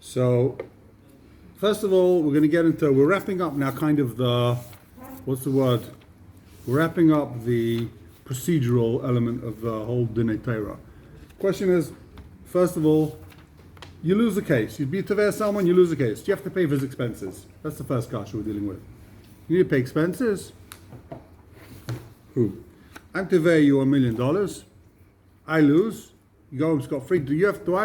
So, first of all, we're wrapping up now kind of what's the word? We're wrapping up the procedural element of the whole Dinei Torah. Question is, first of all, you lose the case. You beat Taveh someone, you lose the case. You have to pay for his expenses. That's the first kasha we're dealing with. You need to pay expenses. Who? I'm Taveh you $1 million. I lose. You go home scot-free. Do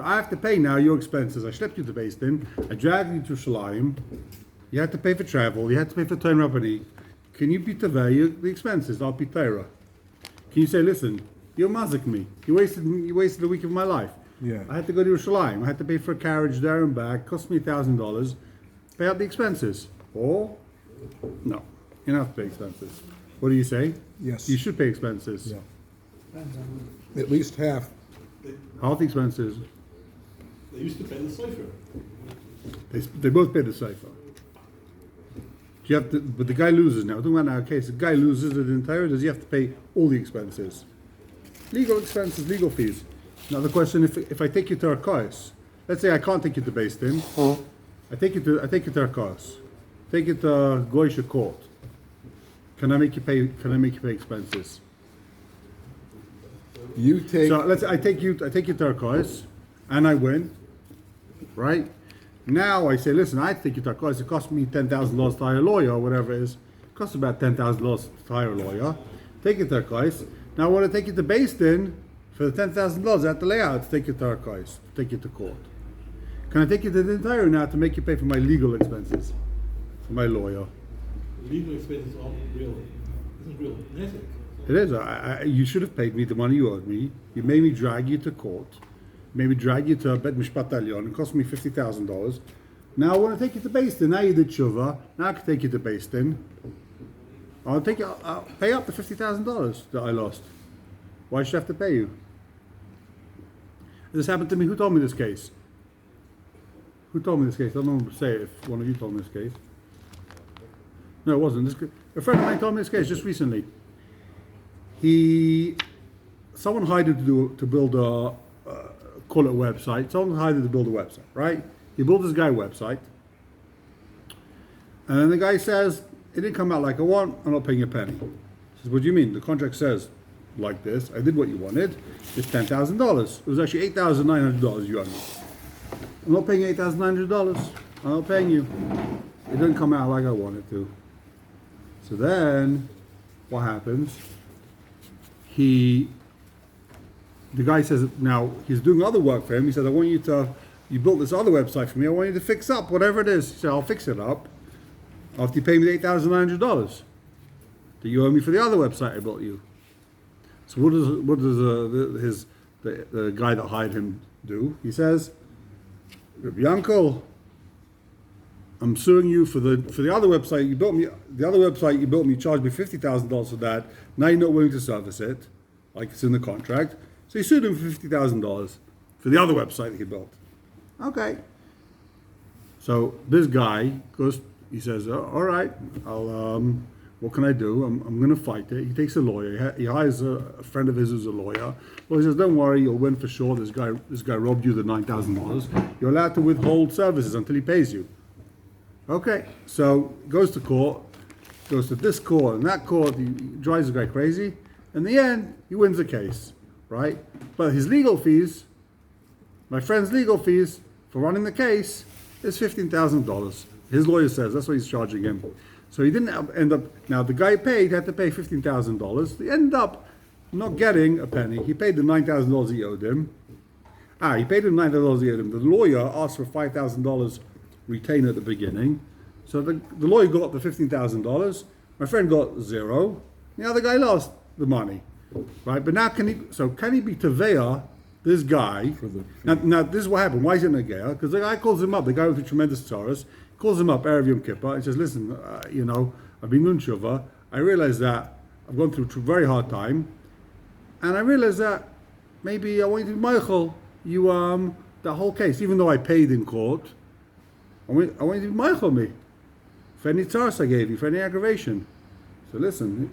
I have to pay now your expenses? I schlepped you to Beis Din. I dragged you to Shalayim. You had to pay for travel. You had to pay for Toen Rabani. Can you be Taveh the expenses? I'll be Torah. Can you say, listen, you mazik me. You wasted a week of my life. Yeah. I had to go to Yerushalayim. I had to pay for a carriage there and back. Cost me $1,000. Pay out the expenses. Or, no. You don't have to pay expenses. What do you say? Yes. You should pay expenses. Yeah. At least half. Half the expenses. They used to pay the cipher. They both pay the cipher. But the guy loses now. We're talking about our case. The guy loses the entire. Does he have to pay all the expenses? Legal expenses, legal fees. Now the question: if I take you to Arkais, let's say I can't take you to Beis Din. I take you to Arkais. Take you to Goysha court. Can I make you pay expenses? You take. So I take you to Arkais, and I win. Right? Now I say, listen, I take you to Arkais. It cost me $10,000 to hire a lawyer, or whatever it is. It costs about $10,000 to hire a lawyer. Take it to Arkais. Now I want to take you to Beis Din for the $10,000. I have to lay out to take you to Arkais, to take you to court. Can I take you to the entire now to make you pay for my legal expenses, for my lawyer? Legal expenses are real. This is real. Ethic. It is. You should have paid me the money you owed me. You made me drag you to court. Maybe drag you to Bet Mishpat Elyon. It cost me $50,000. Now I want to take you to Beis Din. Now you did tshuva. Now I can take you to Beis Din. I'll pay up the $50,000 that I lost. Why should I have to pay you? This happened to me. Who told me this case? Who told me this case? I don't know. Say it if one of you told me this case. No, it wasn't. A friend of mine told me this case just recently. Someone hired him to build call it a website. Someone hired him to build a website, right? He built this guy a website. And then the guy says, it didn't come out like I want, I'm not paying a penny. He says, what do you mean? The contract says like this. I did what you wanted. It's $10,000. It was actually $8,900 you owe me. I'm not paying $8,900. I'm not paying you. It didn't come out like I wanted to. So then, what happens? The guy says, now he's doing other work for him. He says, you built this other website for me. I want you to fix up whatever it is. He said, I'll fix it up after you pay me the $8,900 that you owe me for the other website I built you. So what does the guy that hired him do? He says, Rabbi Uncle, I'm suing you for the other website you built me. The other website you built me charged me $50,000 for that. Now you're not willing to service it, like it's in the contract. So he sued him for $50,000 for the other website that he built. Okay. So this guy goes. He says, "All right, what can I do? I'm going to fight it." He takes a lawyer. He hires a friend of his who's a lawyer. Well, he says, "Don't worry, you'll win for sure. This guy robbed you the $9,000. You're allowed to withhold services until he pays you." Okay. So goes to court. Goes to this court and that court. He drives the guy crazy. In the end, he wins the case, right? But his legal fees, my friend's legal fees for running the case, is $15,000. His lawyer says that's what he's charging him. So he didn't end up. Now the guy had to pay $15,000. He ended up not getting a penny. He paid the $9,000 he owed him. He paid him $9,000 he owed him. The lawyer asked for $5,000 retainer at the beginning. So the lawyer got the $15,000. My friend got zero. The other guy lost the money, right? But now can he be Tavea, this guy? Now this is what happened. Why is it Negea? Because the guy calls him up. The guy with the tremendous tzaros calls him up Erev Yom Kippur and says, "Listen, I've been doing tshuva. I realize that I've gone through a very hard time, and I realize that maybe I want you to Michael the whole case, even though I paid in court. I want you to Michael me for any tzaros I gave you, for any aggravation. So listen,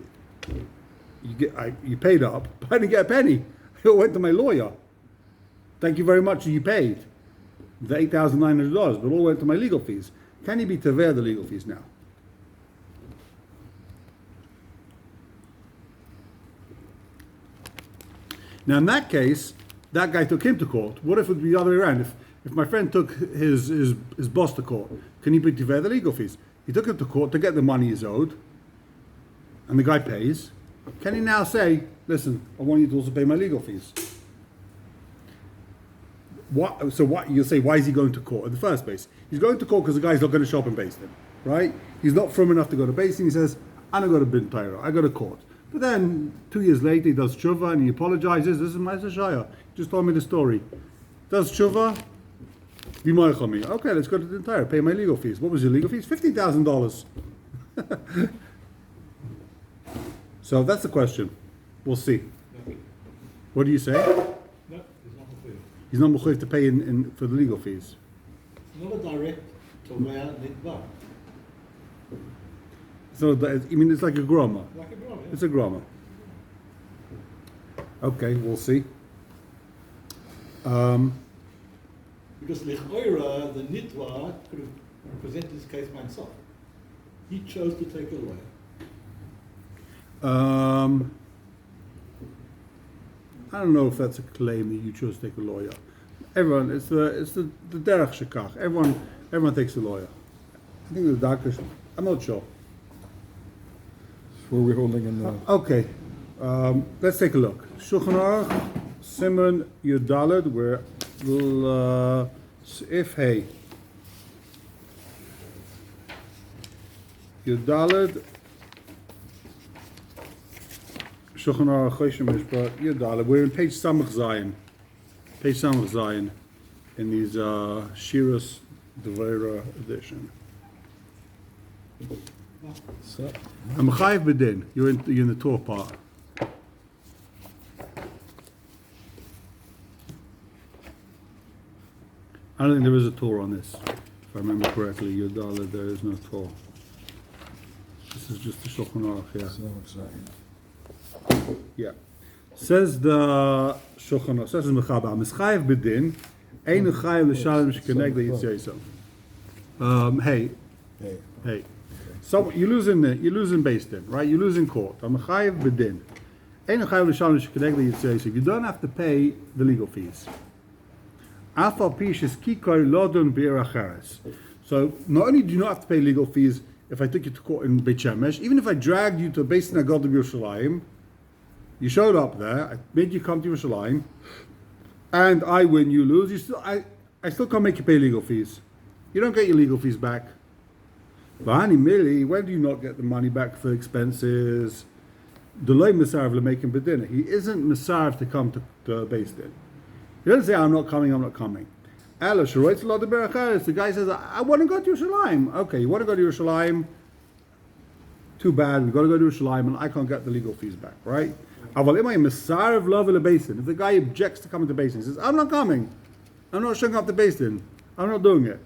you paid up, but I didn't get a penny. It went to my lawyer. Thank you very much, you paid. the $8,900, but all went to my legal fees. Can he be tever the legal fees now? Now, in that case, that guy took him to court. What if it would be the other way around? If my friend took his boss to court, can he be tever the legal fees? He took him to court to get the money he's owed, and the guy pays. Can he now say, listen, I want you to also pay my legal fees? What you'll say, why is he going to court in the first place? He's going to court because the guy's not going to show up in Beis Din, right? He's not firm enough to go to Beis Din. He says, I don't go to Bin Torah, I go to court. But then 2 years later, he does tshuva and he apologizes. This is my Shaya. Just told me the story. Does tshuva, be moichel me. Okay, let's go to the entire. Pay my legal fees. What was your legal fees? $15,000. So that's the question. We'll see. Nothing. What do you say? No, it's not clear. He's not mechuyev to pay in for the legal fees. It's not a direct tovea nitba. So it's like a groma. Like a grama. It's a groma. Okay, we'll see. Because Lichoira, the nitwa, could have presented his case by himself. He chose to take a lawyer. I don't know if that's a claim that you chose to take a lawyer. Everyone, it's the derech shekach. Everyone takes a lawyer. I think the doctors. I'm not sure. Where are we holding in the? Okay, let's take a look. Shulchan Aruch, Simon Yudalad, where if hey Yudalad. Shulchan Aruch Choshen Mishpat Yudalad. We're in page Samach Zayin. Page Samach Zayin in these Shiras Devera edition. So, I'm Chayiv B'din. You're in the Torah part. I don't think there is a Torah on this. If I remember correctly, Yudalad, there is no Torah. This is just the Shulchan Aruch, yeah. so exciting. Yeah. Says the Shulchan Aruch, says the Mechaber, Mischayev B'din, Ein Chayev L'Shalem Sh'keneg L'Yitzei. Hey. So you lose in Beis Din, right? You lose in court. I'm Chayev B'din. Ein Chayev L'Shalem Sh'keneg L'Yitzei. You don't have to pay the legal fees. Afal Pish is Kikoi Lodon B'ir Achares. So not only do you not have to pay legal fees if I took you to court in Beit Shemesh, even if I dragged you to Beis Din Haggadah Yerushalayim, you showed up there, I made you come to Yerushalayim, and I win, you lose, I still can't make you pay legal fees. You don't get your legal fees back. V'hani mili, when do you not get the money back for expenses? Delay Misarv L'Meikim B'din. He isn't Misarv to come to Beis Din. He doesn't say, I'm not coming. The guy says, I want to go to Yerushalayim. Okay, you want to go to Yerushalayim? Too bad, we've got to go to Yerushalayim and I can't get the legal fees back, right? If the guy objects to coming to Beis Din, he says, I'm not coming. I'm not showing up to Beis Din. I'm not doing it.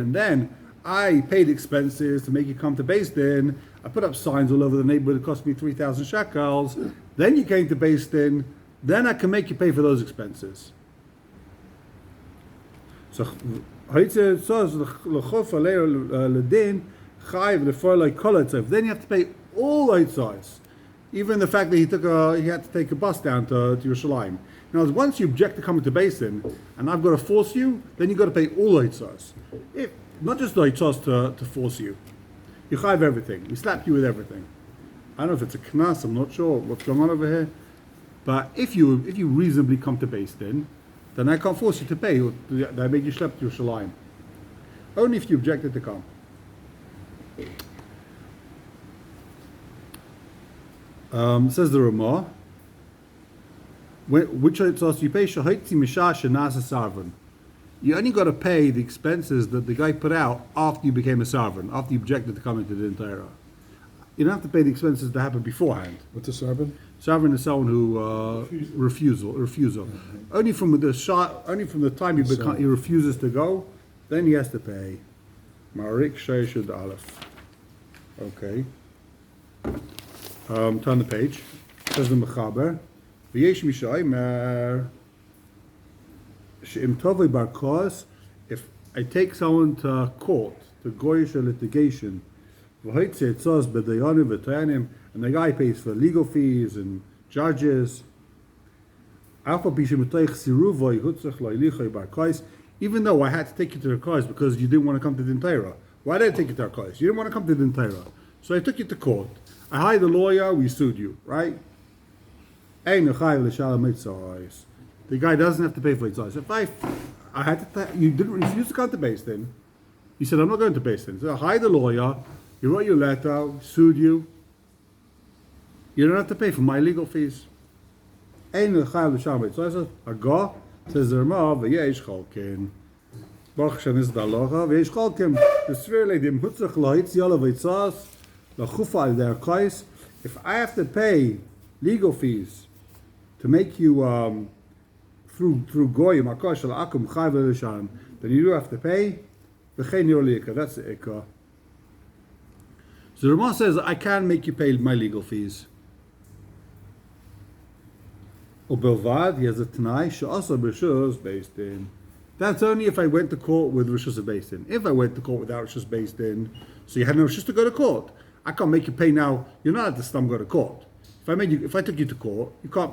And then I paid expenses to make you come to Beis Din. I put up signs all over the neighborhood. It cost me 3,000 shekels. Then you came to Beis Din. Then I can make you pay for those expenses. So, then you have to pay all the even the fact that he had to take a bus down to Yerushalayim. Now, once you object to coming to Beis Din, and I've got to force you, then you've got to pay all the hitzos. Not just the hitzos to force you. You chayiv everything. We slap you with everything. I don't know if it's a knas. I'm not sure what's going on over here. But if you reasonably come to Beis Din, then I can't force you to pay. I make you schlep to Yerushalayim. Only if you objected to come. Says the Ramah, which hitzos you pay shahitzi mishah shenasa sarvan. You only got to pay the expenses that the guy put out after you became a sarvan, after you objected to coming to the entire. You don't have to pay the expenses that happened beforehand. What's a sarban? Sarvan is someone who refusal. Only from the time he refuses to go, then he has to pay. Marik Sheshud Aleph. Okay. Turn the page. Says the Mechaber. V'yesh mishaymer she'im tovei barkos. If I take someone to court, to goyish a litigation, v'hoitze etzos b'dayanim v'tayanim, and the guy pays for legal fees and judges. Even though I had to take you to the cause because you didn't want to come to the Torah. Why did I take you to the cause? You didn't want to come to the Torah. So I took you to court. I hired a lawyer, we sued you, right? The guy doesn't have to pay for his size. If I had to, you didn't refuse to come to Beis Din. You said, I'm not going to Beis Din. So I hired a lawyer, he wrote you a letter, sued you. You don't have to pay for my legal fees. Ein l'chayv l'sham b'tzoyes. Agah says the Rama v'yesh chalkin. Baruch Hashem is the halacha v'yesh chalkin. The sphere leidim hutzach lahitz yala v'tzas lachufa al der kais. If I have to pay legal fees to make you through goyim akash al akum chayv l'sham, then you do have to pay. V'chein yorlika. That's the ikah. So the Rama says I can make you pay my legal fees. Ubelvad, he has a Tanai, Sha'asa Rishus Beis Din. That's only if I went to court with Rishus Beis Din. If I went to court without Rishus Beis Din, so you had no Rishus to go to court. I can't make you pay now. You're not at the stum go to court. If I took you to court, you can't.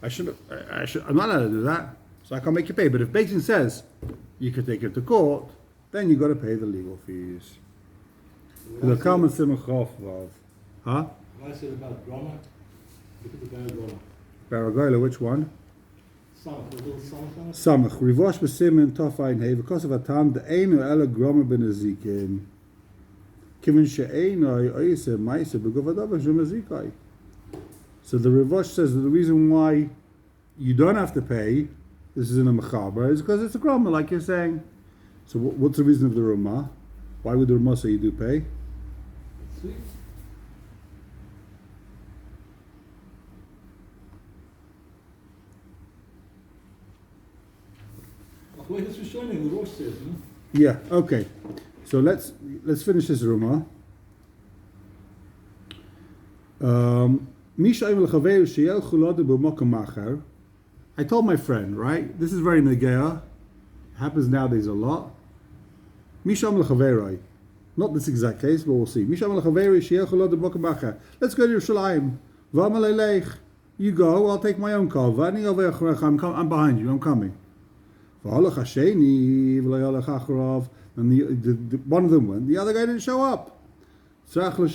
I'm not allowed to do that. So I can't make you pay. But if Beis Din says you can take it to court, then you got to pay the legal fees. The common simach of, huh? What I said about drama, look at the guy drama. Baragoyla, which one? Samach, the little samach. Samach. Rivosh b'simen tofayin hey. Because of a time, the einu ela groma ben azikin. Kivin she'enoi oise maise b'govadav v'shem azikai. So the Rivosh says that the reason why you don't have to pay, this is in a mechaber, is because it's a groma, like you're saying. So what's the reason of the Ramah? Why would the Ramah say you do pay? Sweet. Wait, this was showing the Rosh says, no? Yeah, okay. So let's finish this Ramah. I told my friend, right? This is very negea. Happens nowadays a lot. Misham l'chaverai. Not this exact case, but we'll see. Misham l'chaverai sheyel chulod b'mokem macher. Let's go to Yerushalayim. V'amalei you go. I'll take my own car. V'ani over I'm behind you. I'm coming. V'halach hasheni v'layalach acharav. And the one of them went. The other guy didn't show up. So you got to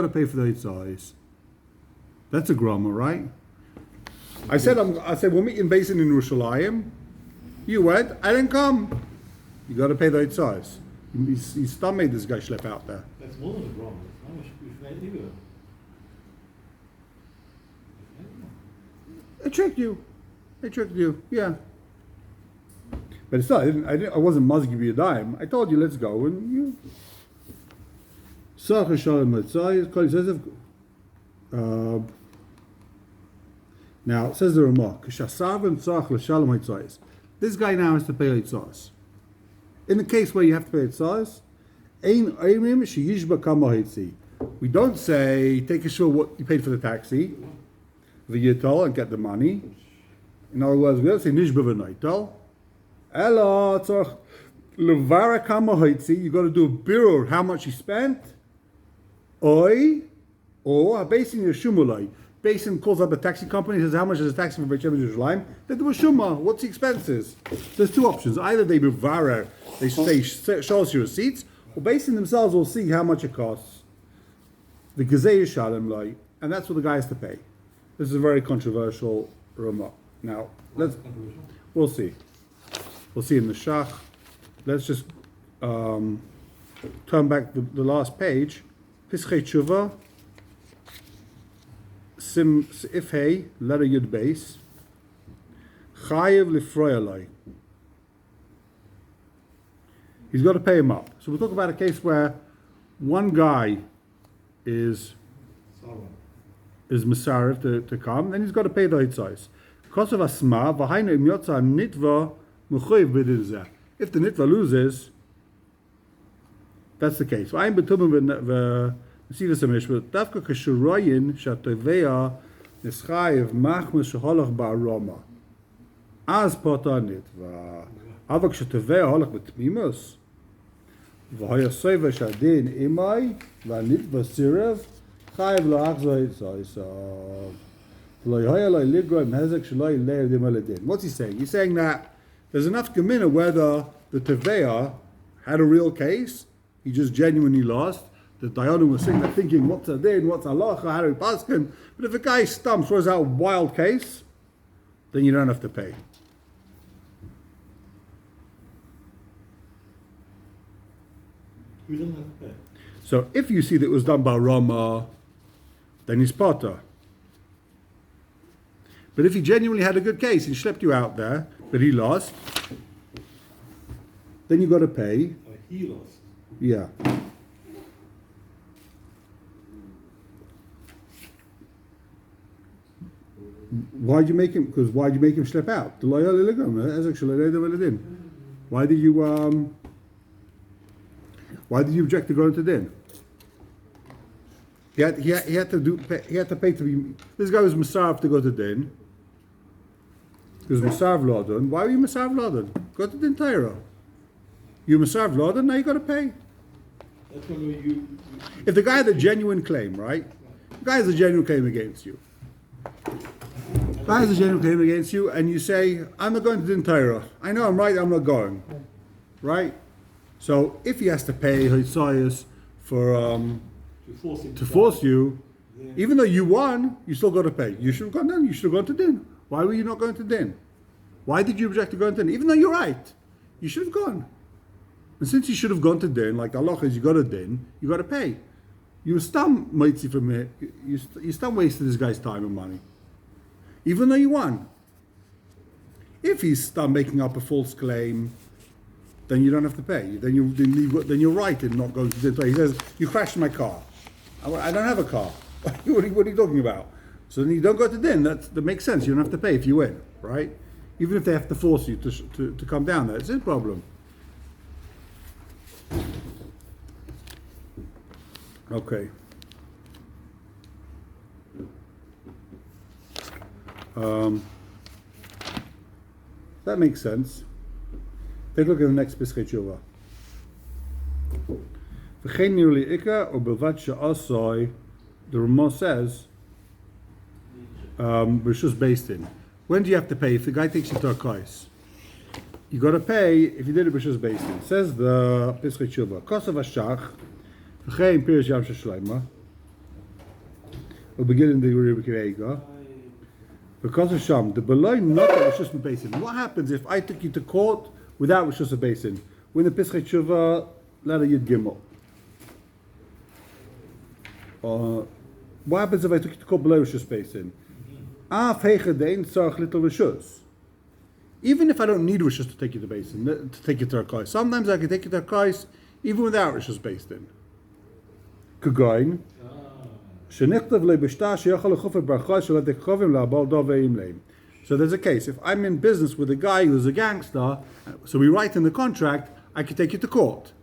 pay for the yitzayis. That's a grammar, right? I said we'll meet in Basin in Yerushalayim. You went. I didn't come. You got to pay the yitzayis. He still made this guy schlep out there. That's more than a drama. How much we've made either? It tricked you. It tricked you. Yeah. But it's not. I wasn't must give you a dime. I told you let's go, and you. Now it says the remark. This guy now has to pay yitzayis. In the case where you have to pay yitzayis, we don't say take a sure what you paid for the taxi, v'yital, and get the money. In other words, we don't say nishba v'noital. Ela tzarch levara kama haitzi. You got to do a birur how much you spent. Or Basin Yeshumulai. Basin calls up a taxi company, says how much is a taxi for Beit Shemesh Yerushalayim. They do a shumma. What's the expenses? There's two options. Either they bivara, they say show us your receipts, or Basin themselves will see how much it costs. The Gezei Yishalem Lai, and that's what the guy has to pay. This is a very controversial remark. Now we'll see. We'll see in the Shach. Let's just turn back the last page. Pischei Tshuva, Sim Ifhei, letter Yud Beis, Chayev Lifroyalai. He's got to pay him up. So we'll talk about a case where one guy is Mesarev to come, then he's got to pay the hitzais. Because of Asma, V'hainu im yotza nitva mechuyev b'dizeh. If the nitva loses, that's the case. I'm betumim v'nesiva samish, but dafka k'shurayin shatovea Nischayev machmas sheholach ba'aroma. Az potar nitva. Aber kshetaveh holach betmimus. V'hoya soiva shadin imai. V'nitva sirev. Chayev lo achzoi tzoisav. V'lo yohaya lo ligroim hezek shelo yilei dim aledin. What's he saying? He's saying that there's enough gemina whether the Teveah had a real case, he just genuinely lost. The Dayanim was sitting there thinking, what's a din, what's halacha, how do we pass him? But if a guy stumps, throws out a wild case, then you don't have to pay. We don't have to pay. So if you see that it was done by Rama, then he's potter. But if he genuinely had a good case, he schlepped you out there, but he lost, then you got to pay. Oh, he lost. Yeah. Why'd you make him? Because why'd you make him slip out? Why did you Why did you object to going to din? He had to pay to be. This guy was Masarv to go to din. He was Masarv Lodon. Why were you Masarv Lodon? Go to din Tyro. You Masarv Lodon, now you got to pay. That's when you. If the guy had a genuine claim, right? The guy has a genuine claim against you. The guy has a genuine claim against you, and you say, I'm not going to din Tyro. I know I'm right, I'm not going. Right? So if he has to pay Hitzayas for to force you, Yeah. even though you won, you still got to pay. You should have gone down. You should have gone to din. Why were you not going to din? Why did you object to going to din? Even though you're right, you should have gone. And since you should have gone to din, like the halacha is, you got to din, you got to pay. You stam mitzi from here. You stam wasted this guy's time and money, even though you won. If he's stam making up a false claim, then you don't have to pay. Then you're right in not going to din. He says you crashed my car. I don't have a car. what are you talking about? So then you don't go to din. That makes sense. You don't have to pay if you win, right? Even if they have to force you to come down there, it's his problem. Okay. That makes sense. Take a look at the next Pischei Tshuva. V'chein nirli ika or bilvat she'asoi, the Ramah says, Rishus based in. When do you have to pay? If the guy takes you to a kais, you got to pay if you did it Rishus based in. Says the Pischei Tshuva, Kosav Hashach, v'chein Pirish Yam Sheshleima, or begin in the Rebbe Kireiga, because of Sham, the below not a Rishus based in. What happens if I took you to court without Rishus based in? When the Pischei Tshuva letter Yud Gimel. What happens if I took you to court below Rishus based in? Even if I don't need Rishus to take you to basin, to take you to a kais, sometimes I can take you to a kais even without Rishus based in. Kugain. So there's a case. If I'm in business with a guy who's a gangster, so we write in the contract, I can take you to court.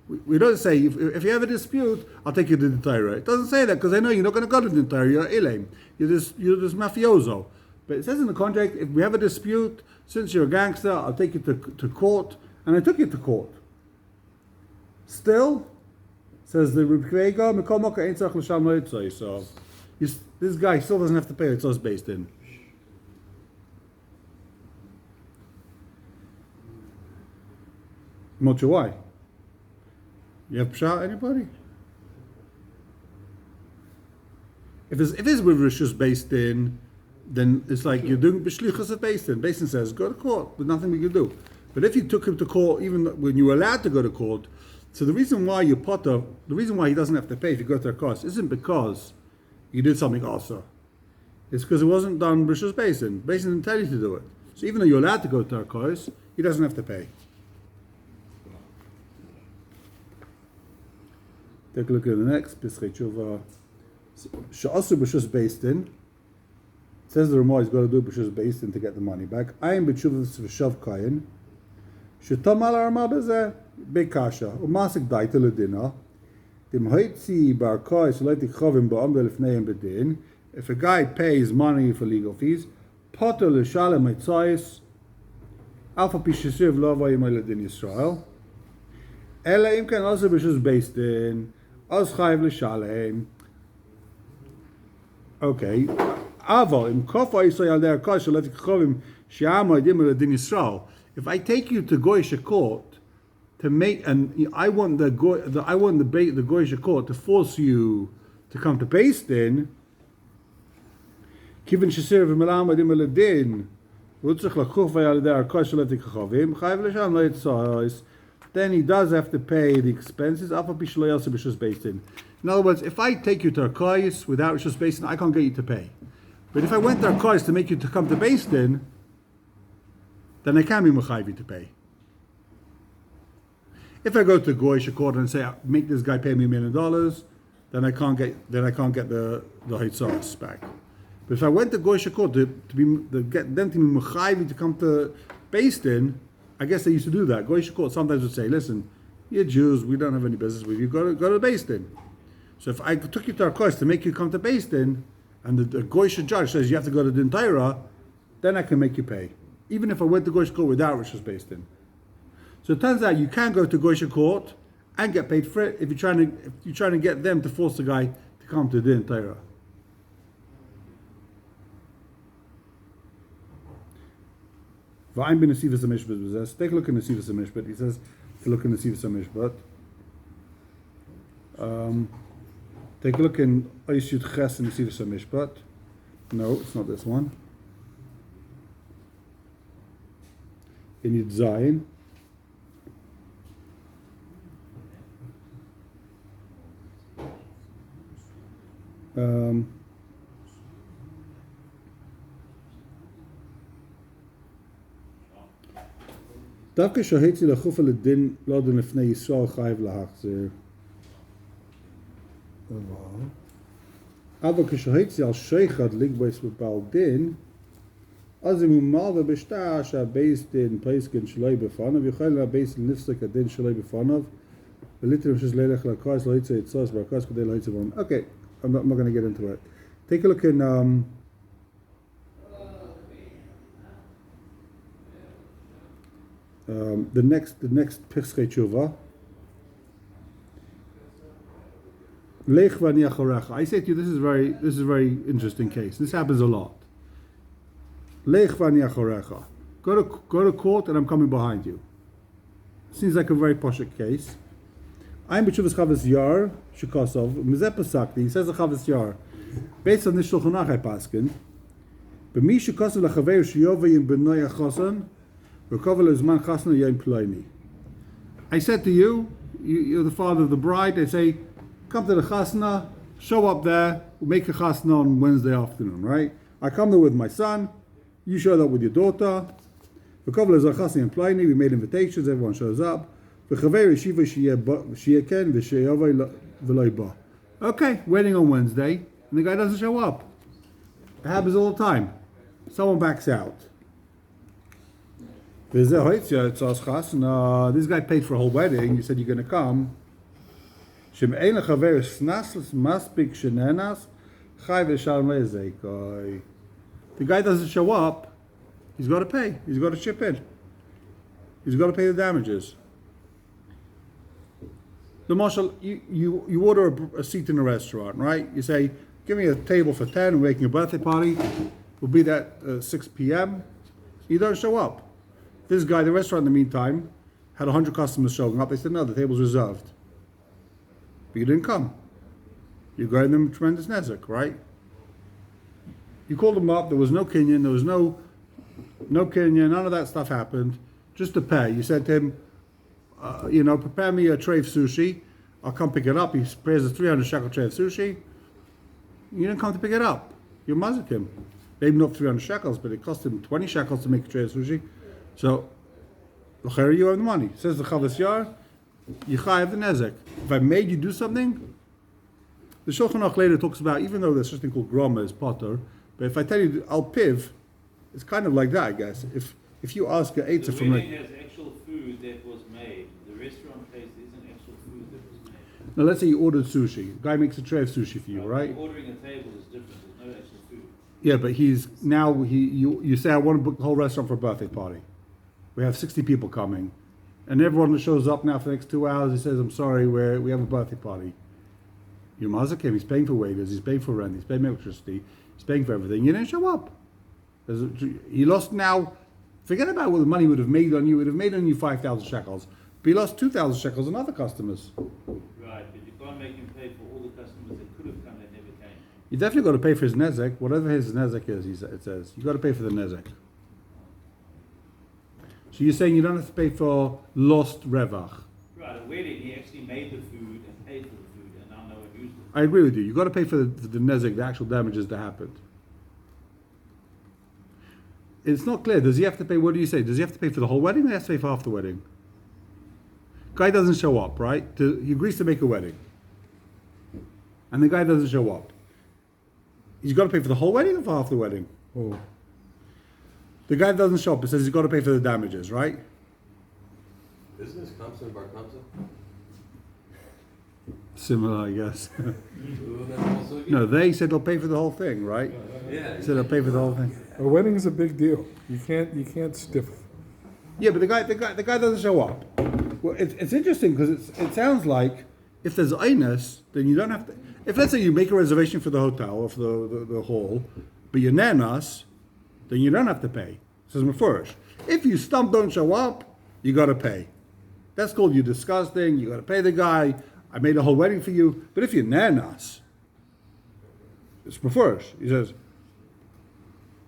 We don't say, if you have a dispute, I'll take you to the Torah. It doesn't say that because I know you're not going to go to the Torah. You're Ilaim. You're this mafioso. But it says in the contract, if we have a dispute, since you're a gangster, I'll take you to court. And I took you to court. Still, says the Rebbe Kveiga, so this guy still doesn't have to pay. It's us based in. I'm not sure why. You have pshat, anybody? If it's with Rishus based in, then it's like you're doing b'shlichus at based in. Based in says go to court, but nothing we can do. But if you took him to court, even when you were allowed to go to court, so the reason why you potter, the reason why he doesn't have to pay if you go to a cost, isn't because you did something also. It's because it wasn't done Rishus based in. Based in didn't tell you to do it. So even though you're allowed to go to a cost, he doesn't have to pay. Take a look at the next Pischei Tshuva. She'asu b'shus based in. Says the Ramah he's got to do b'shus based in to get the money back. Ayin b'tshuvas v'shav kayin. She'tom al Ramah b'zeh bekasha. U'masik daita l'dina. Dem hoitzi bar kai s'leitik chavim ba'am b'lefneim b'din. if a guy pays money for legal fees, potter l'shalem mitzayis, alpha pishisiv lo vayim eladin Yisrael. Ela im ken also b'shus based in, os chayv l'shalem. Okay. Aval im kofa Yisrael al der kosh letik chovim she'ama edim eladin Yisrael. If I take you to Goyish court to make, and I want the Goyish court to force you to come to Beis Din, Kivin shesir v'melam edim eladin, v'utzich lakuf v'yal der kosh letik chovim chayv l'shalem lo yitzayis. Then he does have to pay the expenses. In other words, if I take you to Arkayis without Rishus Beis Din, I can't get you to pay. But if I went to Arkayis to make you to come to Beis Din, then I can be mechayiv you to pay. If I go to Goyish court and say, make this guy pay me $1 million, then I can't get the Hitzaris back. But if I went to Goyish court to get them to be mechayiv to come to Beis Din, I guess they used to do that. Goyish court sometimes would say, listen, you're Jews, we don't have any business with you, go to Beis Din. So if I took you to our course to make you come to Beis Din, and the Goyish judge says you have to go to Din Torah, then I can make you pay. Even if I went to Goyish court without Rishus Beis Din. So it turns out you can go to Goyish court and get paid for it if you're trying to get them to force the guy to come to Din Torah. Take a look in the Sivas HaMishpat. He says, if you look in the Sivas HaMishpat, take a look in Ois Yud Ches in the Sivas HaMishpat. No, it's not this one. In Yud Zayin. דווקא שהייתי לחוף על הדין לא דין לפני ישראל חייב להחזיר. אבל כשהייתי על שייכת לגבויס בבעל דין, אז אם הוא מעל ובשטר שהבייס דין פייסקן שלוי בפניו, יוכל להבייס דין נפסק הדין שלוי בפניו, ולתרם שזה ללך לקרס, לא יצא יצוס בקרס כדי לא יצא בון. Okay, I'm not going to get into it. Take a look in the next Pirskei Tshuva. Lech v'ani achorecha. I say to you, this is a very interesting case. This happens a lot. Lech v'ani achorecha. Go to court and I'm coming behind you. Seems like a very poshut case. I'm b'tshuvas Chavas Yar Shukosov Mizeh Pasakti. He says the Chavas Yar based on this Shulchan Aruch Paskin. B'mi Shukosov lachaver sheyovayim b'noi achosan. I said to you, you're the father of the bride. They say, come to the chasna, show up there, we'll make a chasna on Wednesday afternoon, right? I come there with my son, you showed up with your daughter. We made invitations, everyone shows up. Okay, wedding on Wednesday, and the guy doesn't show up. It happens all the time. Someone backs out. This guy paid for a whole wedding. You said you're going to come. The guy doesn't show up. He's got to pay. He's got to chip in. He's got to pay the damages. The marshal, you order a seat in a restaurant, right? You say, give me a table for 10. We're making a birthday party. We'll be there at 6 p.m. You don't show up. This guy, the restaurant in the meantime, had 100 customers showing up. They said, no, the table's reserved. But you didn't come. You're giving them tremendous nezek, right? You called them up. There was no kinyan. There was no kinyan. None of that stuff happened. Just to pay. You said to him, prepare me a tray of sushi. I'll come pick it up. He prepares a 300 shekel tray of sushi. You didn't come to pick it up. You mazik him. Maybe not 300 shekels, but it cost him 20 shekels to make a tray of sushi. So, you owe the money. Says the Chavas Yar, you chayav the nezek. If I made you do something, the Shulchan Aruch later talks about, even though there's something called groma as potter, but if I tell you al piv, it's kind of like that, I guess. If you ask an eitzah from the wedding has actual food that was made. The restaurant place isn't actual food that was made. Now let's say you ordered sushi. The guy makes a tray of sushi for you, right? Ordering a table is different. There's no actual Yeah, but you say, I want to book the whole restaurant for a birthday party. We have 60 people coming. And everyone that shows up now for the next 2 hours, he says, I'm sorry, we have a birthday party. Your mazik him, he's paying for waiters, he's paying for rent, he's paying for electricity, he's paying for everything. You didn't show up. He lost now, forget about what the money would have made on you. It would have made on you 5,000 shekels. But he lost 2,000 shekels on other customers. Right, but you can't make him pay for all the customers that could have come that never came. You definitely got to pay for his nezek, whatever his nezek is, it says. You got to pay for the nezek. So you're saying you don't have to pay for lost revach. Right, a wedding, he actually made the food and paid for the food, and now no one used it. I agree with you. You got to pay for the nezek, the actual damages that happened. It's not clear. Does he have to pay? What do you say? Does he have to pay for the whole wedding? Or he has to pay for half the wedding. Guy doesn't show up, right? He agrees to make a wedding, and the guy doesn't show up. He's got to pay for the whole wedding or for half the wedding? Oh, The guy doesn't show up. It says he's got to pay for the damages, right? Isn't this Kamsa Bar Kamsa? Similar, I guess. Isn't that also again? No, they said they'll pay for the whole thing, right? Yeah. They said they'll pay for the whole thing. a wedding's a big deal. You can't stiff. Yeah, but the guy doesn't show up. Well, it's interesting because it sounds like if there's einus, then you don't have to. If let's say you make a reservation for the hotel or for the hall, but you're nanas, then you don't have to pay. It says mefurish. If you don't show up, you got to pay. That's called you disgusting. You got to pay the guy. I made a whole wedding for you. But if you're nanas, it's mefurish. He says,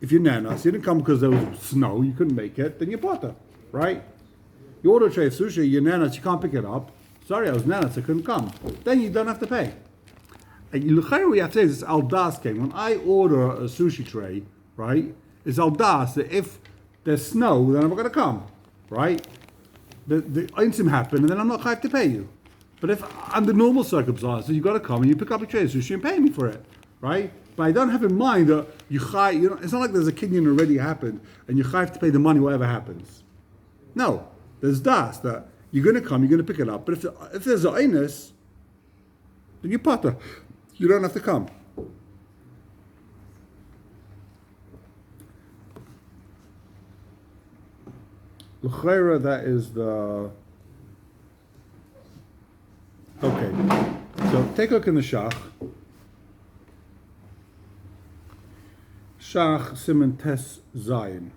if you're nanas, you didn't come because there was snow, you couldn't make it, then you're potter, right? You order a tray of sushi, you're nanas, you can't pick it up. Sorry, I was nanas, I couldn't come. Then you don't have to pay. And you we have to say this al das came. When I order a sushi tray, right, it's al das that if there's snow, then I'm not going to come, right? The einsim happen, and then I'm not going to have to pay you. But if under normal circumstances, you've got to come and you pick up a tray of sushi and pay me for it, right? But I don't have in mind that it's not like there's a kinyan already happened and you have to pay the money whatever happens. No, there's das that you're going to come, you're going to pick it up. But if there's a einus, then you're potter. You don't have to come. L'chaira, that is the... Okay, so take a look in the Shach. Shach Siman Tes Zayin,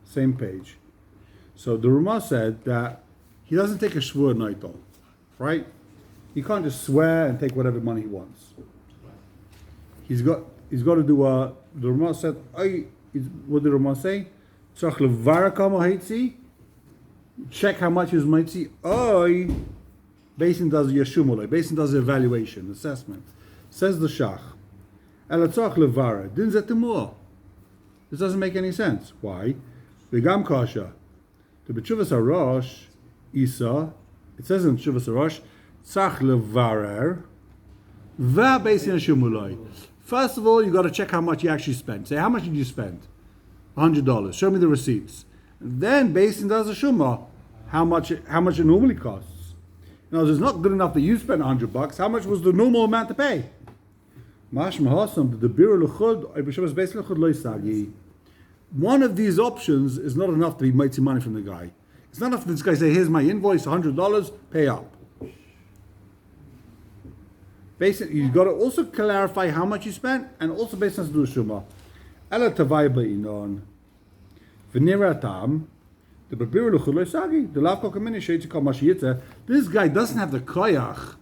same page. So the Ramah said that he doesn't take a shvur neitel, right? He can't just swear and take whatever money he wants. He's got to do the Ramah said, what did the Ramah say? Tzach levar kama haitzi, check how much is mitzi. Basin does yeshumule. Basin does evaluation, assessment. Says the Shach. Elatzach levara din zetimur. This doesn't make any sense. Why? The gam kasha. The b'tshuvas harosh isa. It says in b'tshuvas harosh tzach levarer va basin yeshumule. First of all, you got to check how much you actually spent. Say, how much did you spend? $100. Show me the receipts. And then basin does a shumah. How much it normally costs. In other words, it's not good enough that you spent $100. How much was the normal amount to pay? One of these options is not enough to be making money from the guy. It's not enough for this guy to say, here's my invoice, $100, pay up. Basically, you've got to also clarify how much you spent, and also based on the shumah. Ela tavai ba'inon, v'nira tam, this guy doesn't have the koyach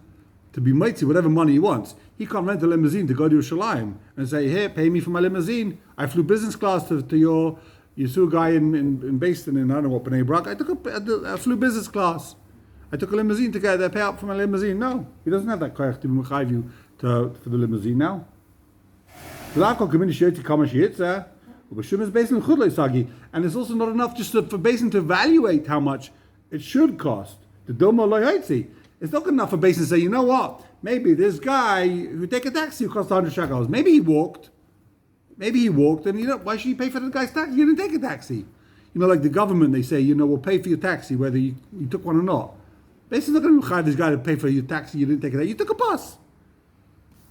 to be mighty whatever money he wants. He can't rent a limousine to go to Yerushalayim and say, "Here, pay me for my limousine. I flew business class to your. You saw a guy in Basin in I don't know what Bnei Brak. I flew business class. I took a limousine to get there, pay up for my limousine. No, he doesn't have that koyach to be mechayiv you for the limousine now. And it's also not enough just for Basin to evaluate how much it should cost. It's not good enough for Basin to say, you know what, maybe this guy who take a taxi who cost 100 shekels, maybe he walked, and why should you pay for the guy's taxi? You didn't take a taxi. Like the government, they say, we'll pay for your taxi whether you took one or not. Basin's not going to hire this guy to pay for your taxi, you didn't take it. You took a bus.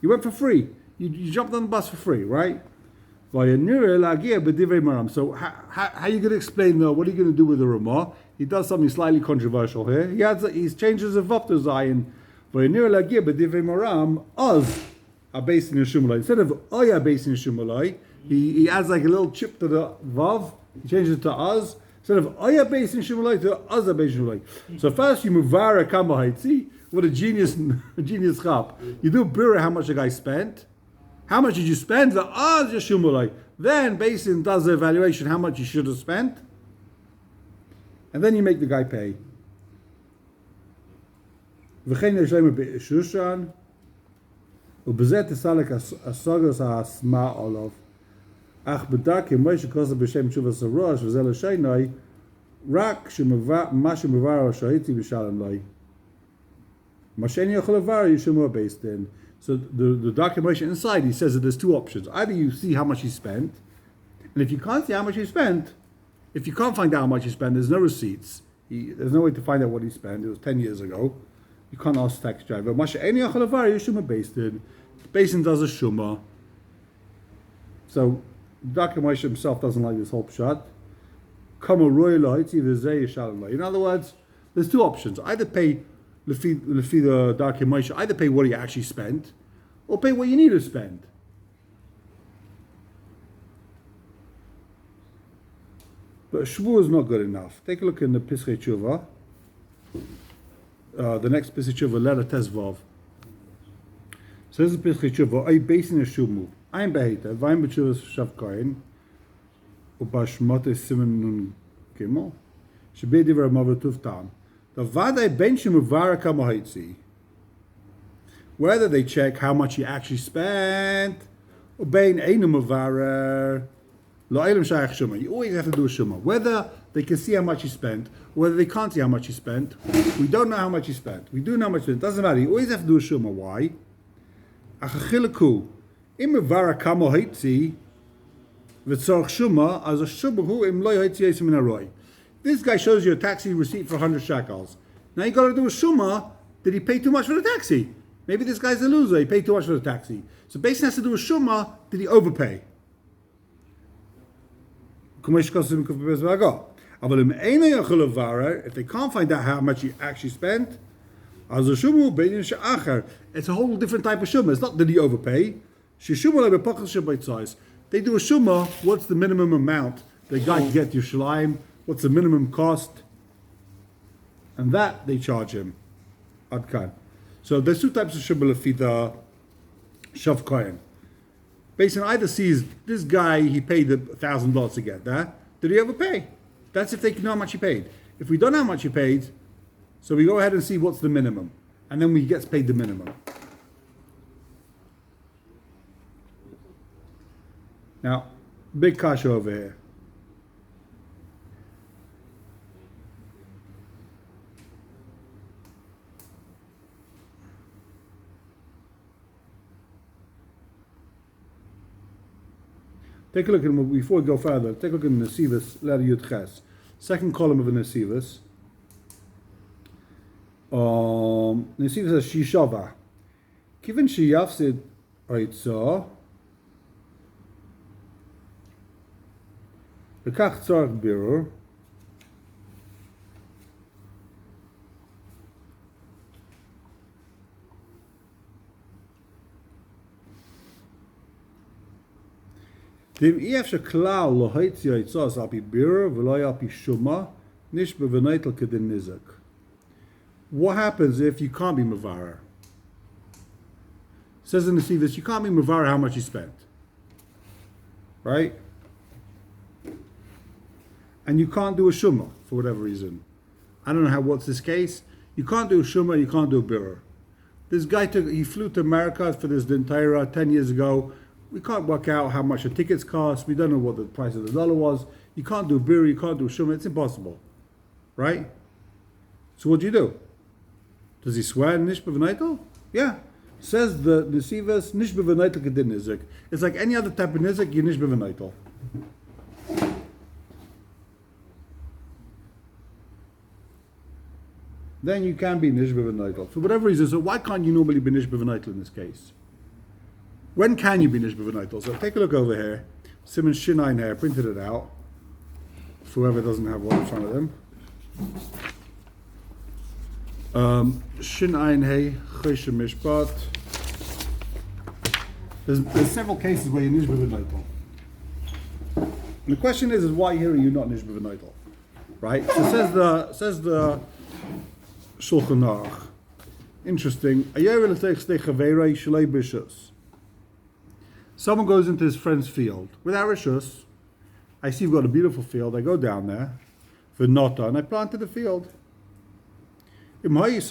You went for free. You jumped on the bus for free, right? So how are you going to explain what are you going to do with the Ramah? He does something slightly controversial here. He's changes the Vav to Zayin. Oz are based in the Shumalai. Instead of Oya based in the Shumalai, he adds like a little chip to the Vav. He changes it to Oz. Instead of Oya based in Shumalai to Oz based in Shumalai. So first you muvara kamahait. See what a genius chap. You do bira how much the guy spent. How much did you spend? The Oz Shumalai. Then Basin does the evaluation how much you should have spent. And then you make the guy pay. ובזה תסלק הסוגרס העסמה עליו. אך בדק כמו שכוסה בשם תשובה הראש, וזה לשינוי, רק מה שמבאר השהיתי בשלם לי. מה שאיני יכול לבר, ישמוע based in. So the documentation inside, he says that there's two options. Either you see how much he spent, and if you can't see how much he spent, if you can't find out how much he spent, there's no receipts. There's no way to find out what he spent. It was 10 years ago. You can't ask the tax driver. Basin does a shuma. So Dr. Moshe himself doesn't like this whole shot. In other words, there's two options. Either pay the Dr. Moshe, either pay what he actually spent, or pay what you need to spend. But shvu is not good enough. Take a look in the Pischei Tshuva. The next Pischei Tshuva, letter Tezvav. Says the Pischei Tshuva, I basing a shumu. I'm beheta, vayim b'tshuvas shavkayin, ubashmote simen nun gimel, shebei divrei mavar tuftan. The vadai ben shemuvara kamahaitzi. Whether they check how much he actually spent, or bein einu muvara, lo elam shayach shuma. You always have to do a shuma. Whether they can see how much he spent, or whether they can't see how much he spent, we don't know how much he spent. We do know how much he spent. Doesn't matter. You always have to do a shuma. Why? Achachilaku. Im muvara kamahaitzi, v'tzorch shuma, as a shuma hu im lo yaitzi yesim min aroi. This guy shows you a taxi receipt for 100 shekels. Now you got to do a shuma. Did he pay too much for the taxi? Maybe this guy's a loser. He paid too much for the taxi. So Basin has to do a shuma. Did he overpay? If they can't find out how much he actually spent, it's a whole different type of shuma. It's not did he overpay. They do a shuma. What's the minimum amount the guy can get to Yerushalayim? What's the minimum cost? And that they charge him. Adkan. So there's two types of shubba lefita shav kohen. Basin either sees this guy, he paid $1,000 to get that. Did he overpay? That's if they know how much he paid. If we don't know how much he paid, so we go ahead and see what's the minimum. And then we gets paid the minimum. Now, big kasha over here. Take a look at, before we go further, take a look at the Nesivus, letter Yud Ches. Second column of the Nesivus. Nesivus says, Shishava. Given Shiyafsid Oitzah, Lekach Tzarech Birur, What happens if you can't be Mavara? Says in the Sivas, you can't be Mavara how much you spent. Right? And you can't do a Shuma for whatever reason. I don't know what's this case. You can't do a Shuma, you can't do a Birur. This guy he flew to America for this Dintera 10 years ago. We can't work out how much the tickets cost. We don't know what the price of the dollar was. You can't do birr, you can't do shuma. It's impossible, right? So what do you do? Does he swear nish b'v'naitel? Yeah. Says the Nesivas, nish b'v'naitel kedin nizik. It's like any other type of nizik, you nish b'v'naitel. Then you can be nish b'v'naitel. For whatever reason, so why can't you normally be nish b'v'naitel in this case? When can you be nish b'v'naitel? So take a look over here. Simon Shinain here, printed it out. For whoever doesn't have one in front of them. Shinain Hey, Choshe Mishpat. There's several cases where you're Nishba V'Neitel. And the question is why here are you not Nishba V'Neitel? Right? So says the Shulchan Aruch. Interesting. Someone goes into his friend's field without rishus. I see you've got a beautiful field. I go down there, v'nota, and I planted the field. If it's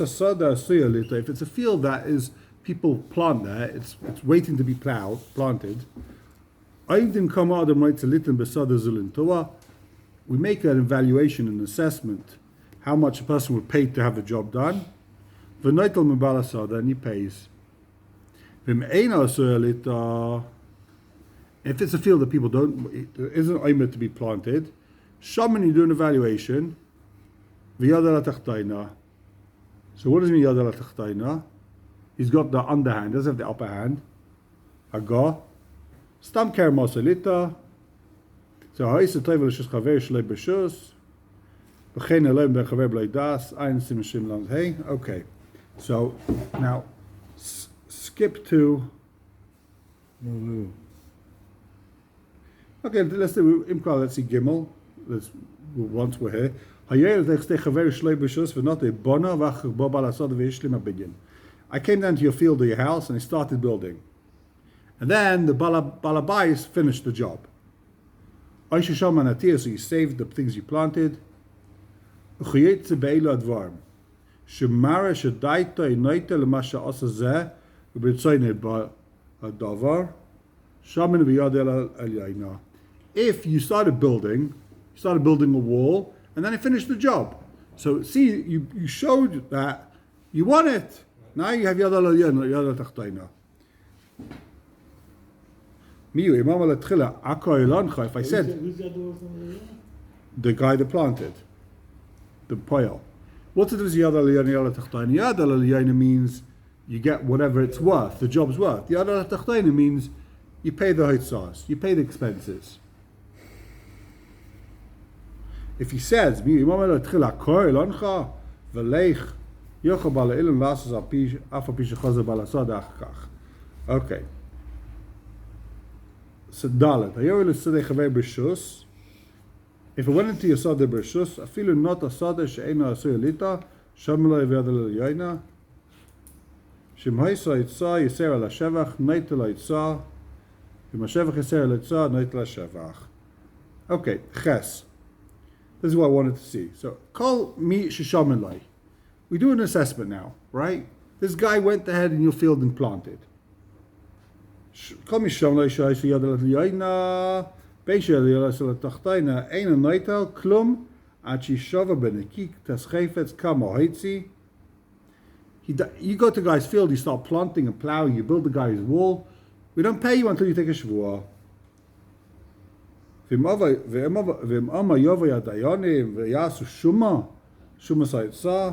a field that is people plant there, it's waiting to be planted. We make an evaluation, an assessment, how much a person would pay to have the job done. Then he pays. If it's a field that people there isn't oimer to be planted, shaman you do an evaluation. So what does mean yadal tachtaina? He's got the underhand, doesn't have the upper hand. Haga. Stam ker masalita. So ha'isa tayvel shus chaver shlei b'shus. B'chein eloim ben chaver b'lei das. Ein simashim land hey. Okay. So now skip to. Okay, let's do Imkal. Let's see Gimel. Once we're here. I came down to your field or your house and I started building. And then the balabais finished the job. So you saved the things you planted. If you started building a wall, and then I finished the job. So see, you showed that you won it. Now you have yad al tachtaina. If I said Who's the other one? the guy that planted the poil, what does yad al tachtaina? Yad al means you get whatever it's worth. The job's worth. Yad al tachtaina means you pay the hoitzas, you pay the expenses. If he says, okay, so Dalet, if it went into your Sadeh B'Rishus, afilu not a Sadeh she'ena asur elita, shamla yavad al-yayna, shemhaisa yitzah yiser al-shevach, neit al-yitzah, v'mashevach yiser al-yitzah, neit al-shevach. Okay, Ches. This is what I wanted to see. So, call me Shishamalai. We do an assessment now, right? This guy went ahead in your field and planted. Call me Shishamalai Shaisu Yadalat Yaina, Beisha Yadalat Tachtaina, Eina Naital, Klum, Achi Shava Benekik, Taschefetz, Kama Haitzi. You go to a guy's field, you start planting and plowing, you build the guy's wall. We don't pay you until you take a Shavua. ואם אמה יובו ידיינים ויעשו שומה סייצה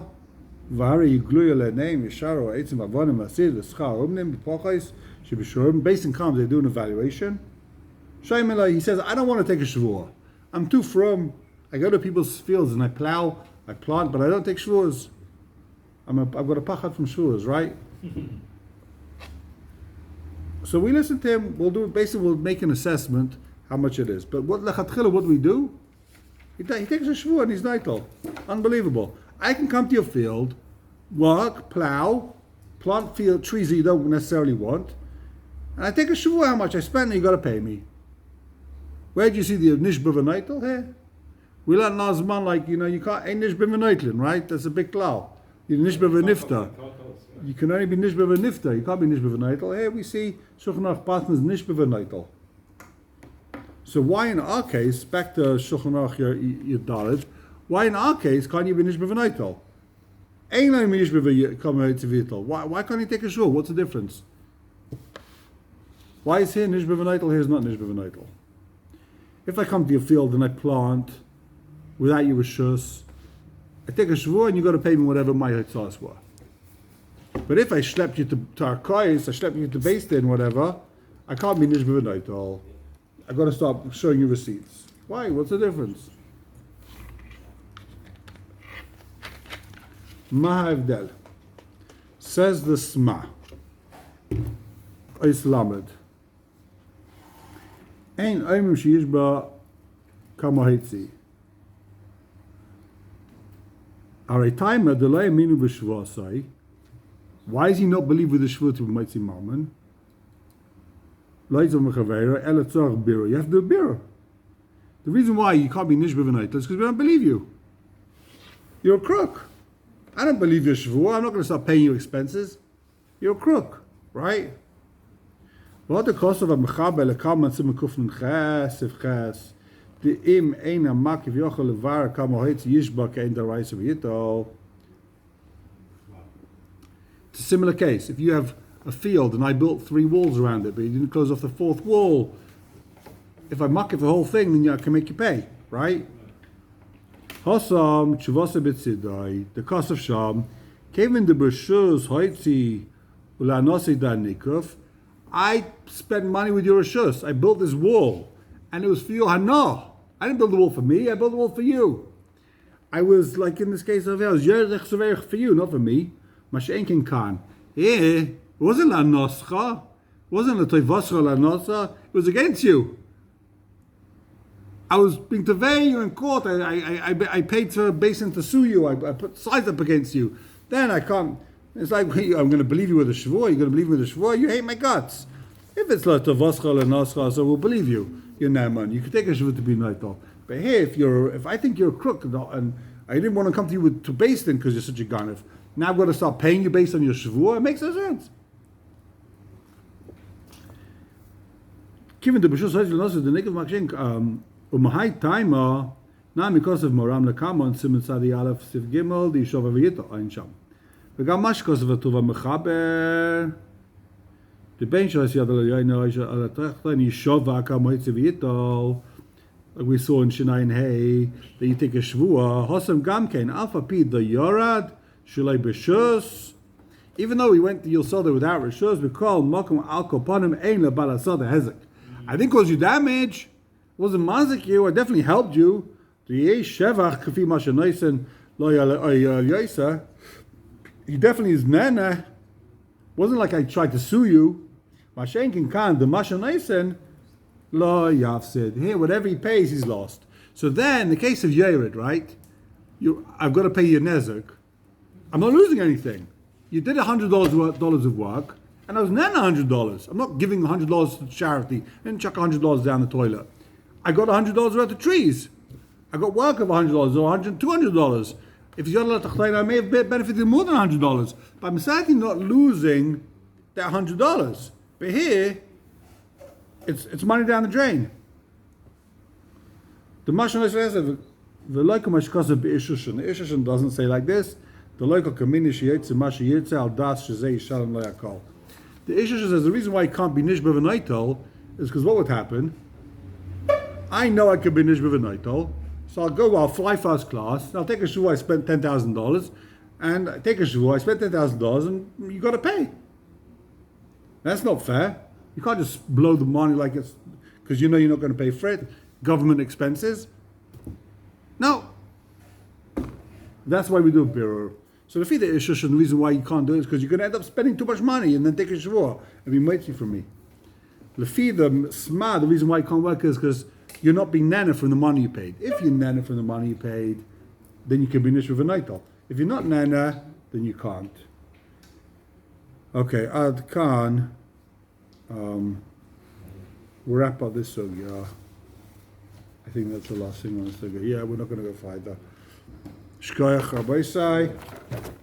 והרי יגלו אליהם ישרו עצם אבונים ועשיר לשכר אומנים בפוחס שבשורים based in comes they do an evaluation. He says, I don't want to take a shavua. I'm too from. I go to people's fields and I plow, I plant, but I don't take shavuos. I've got a pachat from shavuos, right? So we listen to him. We'll make an assessment how much it is. But what do we do? He takes a shvuah and he's naital. Unbelievable. I can come to your field, work, plow, plant field trees that you don't necessarily want, and I take a shvuah how much I spent and you got to pay me. Where do you see the nishba v'naital here? We learn Nazman you can't, ain't nishba v'naitlin, right? That's a big cloud. You're nishba v'nifta. You can only be nishba v'nifta. You can't be nishba v'naital. Here we see Shulchan Aruch partners nishba v'naital. So why in our case, back to Shulchan Aruch your Dalet, why in our case can't you be nishba v'naital? Ain't no nishba v'naital. Why can't he take a shul? What's the difference? Why is here nishba v'naital? Here's not nishba v'naital. If I come to your field and I plant without your rishus, I take a shvuah and you got to pay me whatever my hitzahs were. But if I schlepped you to Arkayis, I schlepped you to Beis Din, whatever, I can't be nishba v'naital. I got to stop showing you receipts. Why? What's the difference? Ma ha'avdel. Says the Sma. Ois lamed. Ein oimim sheyish ba kama hetzi. Are timer delay minu b'shvasai. Why does he not believe with the shvut of Mitzi Mammon? You have to do a biro. The reason why you can't be nishba v'naitel is because we don't believe you. You're a crook. I don't believe your shvuah. I'm not going to start paying you expenses. You're a crook, right? What the cost of a mechaber lekam matzim kufn ches if ches the im eina makiv yochel levar kam hoitz yishba kein der reise v'yitol. It's a similar case. If you have a field and I built 3 walls around it, but you didn't close off the 4th wall, if I muck it the whole thing, then I can make you pay, right? Hossam chuvasa b'tzidai, the cost of sham, kevin de b'shuz hoitzi ulanosi da nikuf. I spent money with your rishus. I built this wall, and it was for you. Hana. I didn't build the wall for me. I built the wall for you. I was like in this case of yours, for you, not for me. Mashenkin kan. It wasn't la noscha. It wasn't la toivascha la noscha. It was against you. I was being tevei you in court. I paid to basin to sue you. I put sides up against you. Then I can't. It's like, I'm going to believe you with a shvuah. You're going to believe me with a shvuah. You hate my guts. If it's like tovascha la noscha, so we'll believe you. You're Naaman. You can take a shvuah to be naital. But here, if I think you're a crook and I didn't want to come to you to basin because you're such a ganif, now I've got to start paying you based on your shvuah. It makes no sense. Given the b'shus ha'izl the negative makshin umahai taima now because of moram lekama and simen sadi aleph sif gimel the yishov v'yito ein sham v'gam mash because of tuva mechaber the ben shos yad al yayna al trachtan yishov v'akam ha'itzi v'yito like we saw in Shinayin Hey that you take a shvuah hosam gamkein alpha p the yorad shalei b'shus. Even though we went to Yosada without rishus, we call makom al kopanim ein lebalasada hezek. I didn't cause you damage. Wasn't mazik you. I definitely helped you. He definitely is nana. Wasn't like I tried to sue you. Mashenkin kan the mashanaisen lo yafsid. Here, whatever he pays, he's lost. So then, in the case of Yerid, right? I've got to pay your nezek. I'm not losing anything. You did $100 of work. And I was net $100. I'm not giving $100 to charity and chuck $100 down the toilet. I got $100 worth of trees. I got work of $100 or $200. If you got a lot, I may have benefited more than $100. But I'm certainly not losing that $100. But here, it's money down the drain. The Mashal says the local mashkasa be'ishushan. The ishushan doesn't say like this. The local kamini sheyetze mashi yirtze al das shezei shalom lo yakol. The issue says the reason why it can't be nishba v'naitel is because what would happen? I know I could be nishba v'naitel, so I'll fly first class, I'll take a shvuah I spent $10,000, and I take a shvuah I spent $10,000, and you got to pay. That's not fair. You can't just blow the money like it's, because you know you're not going to pay for it, government expenses. No. That's why we do a birur. So the issush and the reason why you can't do it is because you're going to end up spending too much money and then take a shvuah and be mighty from me. The sma, the reason why you can't work is because you're not being nana from the money you paid. If you're nana from the money you paid, then you can be nish with a naital. If you're not nana, then you can't. Okay, Ad Khan. We'll wrap up this sugya. I think that's the last thing on the sugya. Yeah, we're not going to go further. Shkoyach Rabbi Sai.